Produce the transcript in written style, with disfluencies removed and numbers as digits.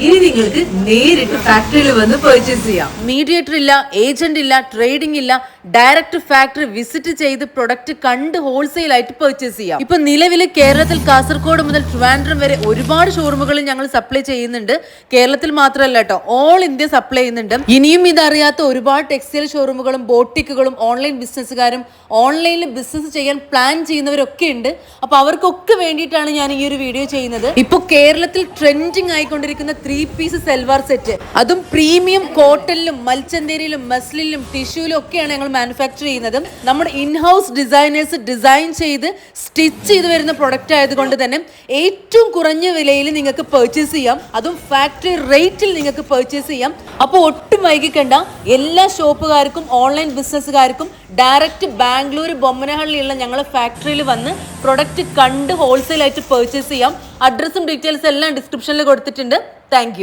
ഇനി നിങ്ങൾക്ക് നേരിട്ട് ഫാക്ടറിയിൽ വന്ന് പർച്ചേസ് ചെയ്യാം. മീഡിയേറ്റർ ഇല്ല, ഏജന്റ് ഇല്ല, ട്രേഡിംഗ് ഇല്ല, ഡയറക്റ്റ് ഫാക്ടറി വിസിറ്റ് ചെയ്ത് പ്രൊഡക്റ്റ് കണ്ട് ഹോൾസെയിൽ ആയിട്ട് പർച്ചേസ് ചെയ്യാം. ഇപ്പൊ നിലവിൽ കേരളത്തിൽ കാസർഗോഡ് മുതൽ ട്രിവാൻഡ്രം വരെ ഒരുപാട് ഷോറൂമുകളിൽ ഞങ്ങൾ സപ്ലൈ ചെയ്യുന്നുണ്ട്. കേരളത്തിൽ മാത്രമല്ല കേട്ടോ, ഓൾ ഇന്ത്യ സപ്ലൈ ചെയ്യുന്നുണ്ട്. ഇനിയും ഇതറിയാത്ത ഒരുപാട് ടെക്സ്റ്റൈൽ ഷോറൂമുകളും ബോട്ടിക്കുകളും ഓൺലൈൻ ബിസിനസ്സുകാരും ഓൺലൈനിൽ ബിസിനസ് ചെയ്യാൻ പ്ലാൻ ചെയ്യുന്നവരൊക്കെ ഉണ്ട്. അപ്പൊ അവർക്കൊക്കെ വേണ്ടിയിട്ടാണ് ഞാൻ ഈ ഒരു വീഡിയോ ചെയ്യുന്നത്. ഇപ്പൊ കേരളത്തിൽ ട്രെൻഡിങ് ആയിക്കൊണ്ടിരിക്കുന്ന 3 പീസ് സെൽവാർ സെറ്റ്, അതും പ്രീമിയം കോട്ടണിലും മൽച്ചന്തേരിയിലും മസ്ലിലും ടിഷ്യൂലും ഒക്കെയാണ് ഞങ്ങൾ മാനുഫാക്ചർ ചെയ്യുന്നത്. നമ്മുടെ ഇൻഹൗസ് ഡിസൈനേഴ്സ് ഡിസൈൻ ചെയ്ത് സ്റ്റിച്ച് ചെയ്ത് വരുന്ന പ്രൊഡക്റ്റ് ആയതുകൊണ്ട് തന്നെ ഏറ്റവും കുറഞ്ഞ വിലയിൽ നിങ്ങൾക്ക് പർച്ചേസ് ചെയ്യാം. അതും ഫാക്ടറി റേറ്റിൽ നിങ്ങൾക്ക് പർച്ചേസ് ചെയ്യാം. അപ്പോൾ ഒട്ടും വൈകിക്കണ്ട, എല്ലാ ഷോപ്പുകാർക്കും ഓൺലൈൻ ബിസിനസ്സുകാർക്കും ഡയറക്റ്റ് ബാംഗ്ലൂർ ബൊമ്മനഹള്ളിയുള്ള ഞങ്ങളെ ഫാക്ടറിയിൽ വന്ന് പ്രൊഡക്റ്റ് കണ്ട് ഹോൾസെയിൽ ആയിട്ട് പർച്ചേസ് ചെയ്യാം. അഡ്രസ്സും ഡീറ്റെയിൽസും എല്ലാം ഡിസ്ക്രിപ്ഷനിൽ കൊടുത്തിട്ടുണ്ട്. താങ്ക്